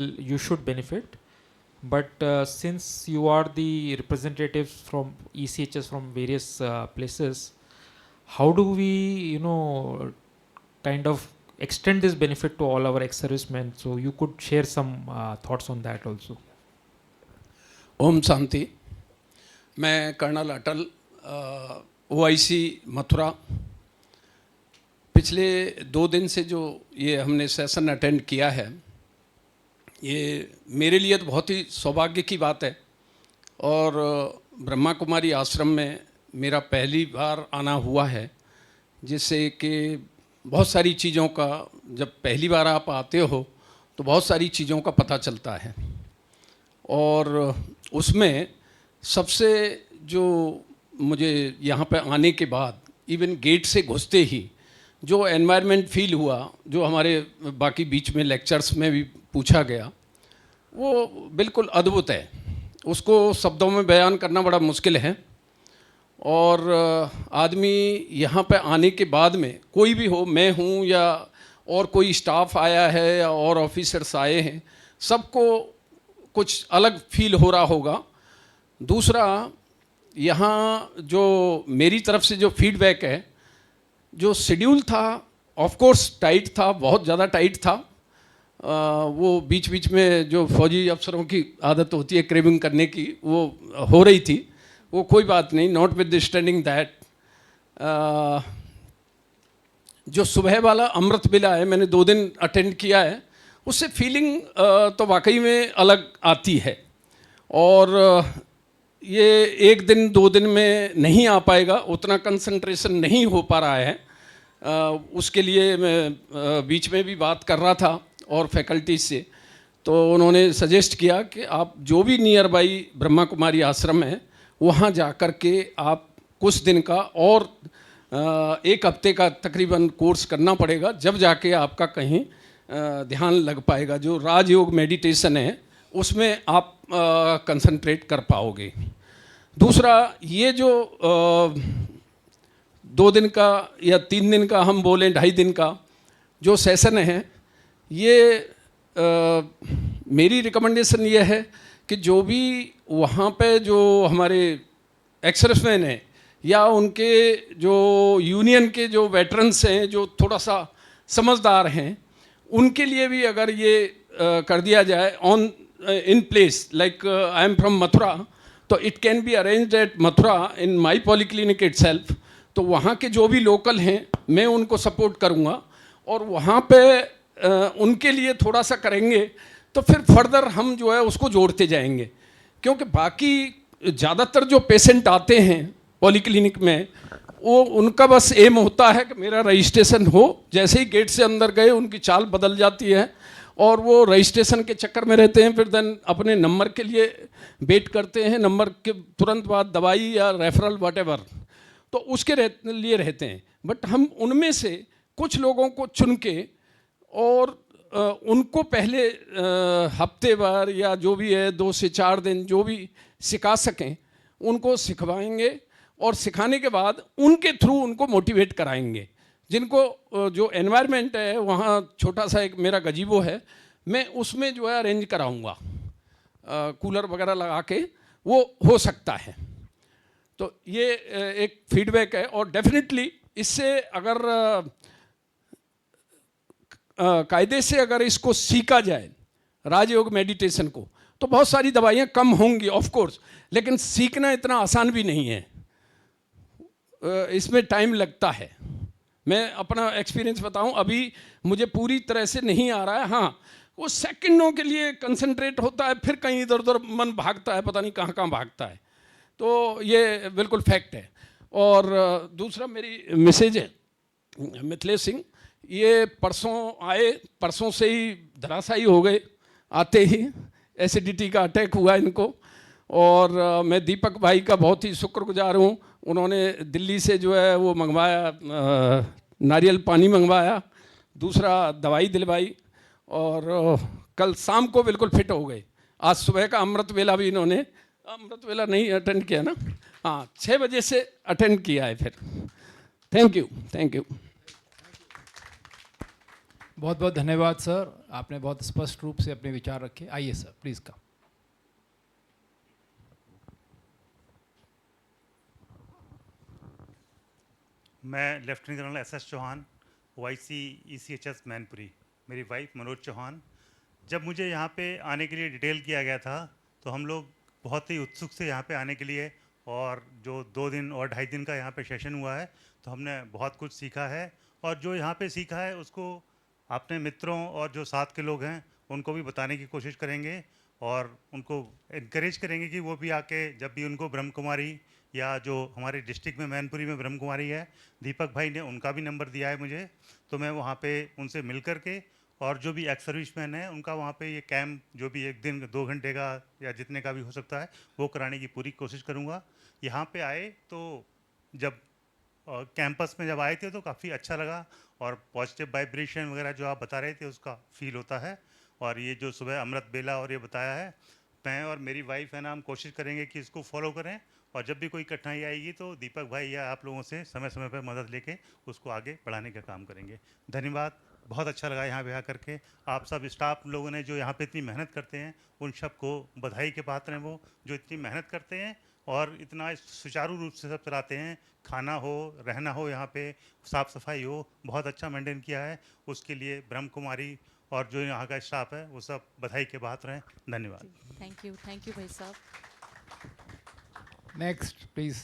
you should benefit. But since you are the representatives from ECHS from various places, how do we, kind of extend this benefit to all our ex-servicemen? So you could share some thoughts on that also. Om Shanti. मैं colonel अटल, OIC Mathura. पिछले 2 दिन से जो ये हमने session attend किया है, ये मेरे लिए तो बहुत ही सौभाग्य की बात है। और ब्रह्मा कुमारी आश्रम में मेरा पहली बार आना हुआ है, जिससे कि बहुत सारी चीज़ों का, जब पहली बार आप आते हो तो बहुत सारी चीज़ों का पता चलता है। और उसमें सबसे जो मुझे यहाँ पे आने के बाद इवन गेट से घुसते ही जो एनवायरनमेंट फील हुआ, जो हमारे बाकी बीच में लेक्चर्स में भी पूछा गया, वो बिल्कुल अद्भुत है। उसको शब्दों में बयान करना बड़ा मुश्किल है। और आदमी यहाँ पे आने के बाद में, कोई भी हो, मैं हूँ या और कोई स्टाफ आया है या और ऑफिसर्स आए हैं, सबको कुछ अलग फील हो रहा होगा। दूसरा, यहाँ जो मेरी तरफ से जो फीडबैक है, जो शेड्यूल था ऑफ कोर्स टाइट था, बहुत ज़्यादा टाइट था। वो बीच बीच में जो फौजी अफसरों की आदत होती है क्रेविंग करने की, वो हो रही थी। वो कोई बात नहीं, नॉट विद स्टैंडिंग दैट। जो सुबह वाला अमृत बेला है, मैंने 2 दिन अटेंड किया है, उससे फीलिंग तो वाकई में अलग आती है। और ये 1 दिन 2 दिन में नहीं आ पाएगा, उतना कंसंट्रेशन नहीं हो पा रहा है। उसके लिए मैं बीच में भी बात कर रहा था और फैकल्टी से, तो उन्होंने सजेस्ट किया कि आप जो भी नियर बाई ब्रह्मा कुमारी आश्रम है, वहाँ जा कर के आप कुछ दिन का और 1 हफ्ते का तकरीबन कोर्स करना पड़ेगा, जब जाके आपका कहीं ध्यान लग पाएगा। जो राजयोग मेडिटेशन है उसमें आप कंसंट्रेट कर पाओगे। दूसरा, ये जो 2 दिन का या 3 दिन का, हम बोलें 2.5 दिन का जो सेशन है, ये मेरी रिकमेंडेशन ये है कि जो भी वहाँ पे जो हमारे एक्स-सर्विसमैन हैं या उनके जो यूनियन के जो वेटरन्स हैं, जो थोड़ा सा समझदार हैं, उनके लिए भी अगर ये कर दिया जाए on in place, like I am from Mathura, तो it can be arranged at Mathura in my polyclinic itself. तो वहाँ के जो भी लोकल हैं, मैं उनको सपोर्ट करूँगा और वहाँ पे उनके लिए थोड़ा सा करेंगे, तो फिर फर्दर हम जो है उसको जोड़ते जाएंगे। क्योंकि बाकी ज़्यादातर जो पेशेंट आते हैं पॉलीक्लिनिक में, वो उनका बस एम होता है कि मेरा रजिस्ट्रेशन हो। जैसे ही गेट से अंदर गए उनकी चाल बदल जाती है और वो रजिस्ट्रेशन के चक्कर में रहते हैं। फिर देन अपने नंबर के लिए वेट करते हैं, नंबर के तुरंत बाद दवाई या रेफरल व्हाटएवर, तो उसके लिए रहते हैं। बट हम उनमें से कुछ लोगों को चुन के और उनको पहले हफ्ते भर या जो भी है 2 से 4 दिन जो भी सिखा सकें उनको सिखवाएंगे, और सिखाने के बाद उनके थ्रू उनको मोटिवेट कराएंगे। जिनको जो एनवायरनमेंट है वहाँ छोटा सा एक मेरा गजीबो है, मैं उसमें जो है अरेंज कराऊंगा, कूलर वगैरह लगा के, वो हो सकता है। तो ये एक फीडबैक है। और डेफिनेटली इससे अगर कायदे से अगर इसको सीखा जाए राजयोग मेडिटेशन को, तो बहुत सारी दवाइयाँ कम होंगी ऑफ कोर्स, लेकिन सीखना इतना आसान भी नहीं है, इसमें टाइम लगता है। मैं अपना एक्सपीरियंस बताऊं, अभी मुझे पूरी तरह से नहीं आ रहा है। हाँ, वो सेकंडों के लिए कंसंट्रेट होता है, फिर कहीं इधर उधर मन भागता है, पता नहीं कहाँ कहाँ भागता है। तो ये बिल्कुल फैक्ट है। और दूसरा मेरी मैसेज है, मिथिलेश सिंह ये परसों आए, परसों से ही धराशायी हो गए। आते ही एसिडिटी का अटैक हुआ इनको। और मैं दीपक भाई का बहुत ही शुक्रगुजार हूँ, उन्होंने दिल्ली से जो है वो मंगवाया, नारियल पानी मंगवाया, दूसरा दवाई दिलवाई, और कल शाम को बिल्कुल फिट हो गए। आज सुबह का अमृत वेला भी इन्होंने, अमृत वेला नहीं अटेंड किया ना, हाँ 6 बजे से अटेंड किया है फिर। Thank you, thank you. बहुत बहुत धन्यवाद सर, आपने बहुत स्पष्ट रूप से अपने विचार रखे। आइए सर, प्लीज़ कम। मैं lieutenant general S Chauhan, OIC ECHS Mainpuri, मेरी वाइफ मनोज चौहान। जब मुझे यहाँ पे आने के लिए डिटेल किया गया था तो हम लोग बहुत ही उत्सुक से यहाँ पे आने के लिए, और जो 2 दिन और 2.5 दिन का यहाँ पे सेशन हुआ है तो हमने बहुत कुछ सीखा है, और जो यहाँ पे सीखा है उसको अपने मित्रों और जो साथ के लोग हैं उनको भी बताने की कोशिश करेंगे, और उनको इनक्रेज करेंगे कि वो भी आके, जब भी उनको ब्रह्म कुमारी या जो हमारे डिस्ट्रिक्ट में मैनपुरी में ब्रह्म कुमारी है, दीपक भाई ने उनका भी नंबर दिया है मुझे, तो मैं वहाँ पे उनसे मिल कर के, और जो भी एक्स सर्विसमैन है उनका वहाँ पे ये कैंप जो भी 1 दिन 2 घंटे का या जितने का भी हो सकता है वो कराने की पूरी कोशिश करूँगा। यहाँ पे आए तो जब कैंपस में जब आए थे तो काफ़ी अच्छा लगा, और पॉजिटिव वाइब्रेशन वगैरह जो आप बता रहे थे उसका फील होता है। और ये जो सुबह अमृत बेला और ये बताया है, मैं और मेरी वाइफ है ना, हम कोशिश करेंगे कि इसको फॉलो करें, और जब भी कोई कठिनाई आएगी तो दीपक भाई या आप लोगों से समय समय पर मदद लेके उसको आगे बढ़ाने का काम करेंगे। धन्यवाद, बहुत अच्छा लगा यहाँ पे आकर के। आप सब स्टाफ लोगों ने जो यहाँ पे इतनी मेहनत करते हैं उन सब को बधाई के पात्र हैं, वो जो इतनी मेहनत करते हैं और इतना सुचारू रूप से सब चलाते हैं। खाना हो, रहना हो, यहाँ पे साफ़ सफाई हो, बहुत अच्छा मेंटेन किया है। उसके लिए ब्रह्म कुमारी और जो यहाँ का स्टाफ है वो सब बधाई के पात्र हैं। धन्यवाद। थैंक यू भाई साहब। Next please.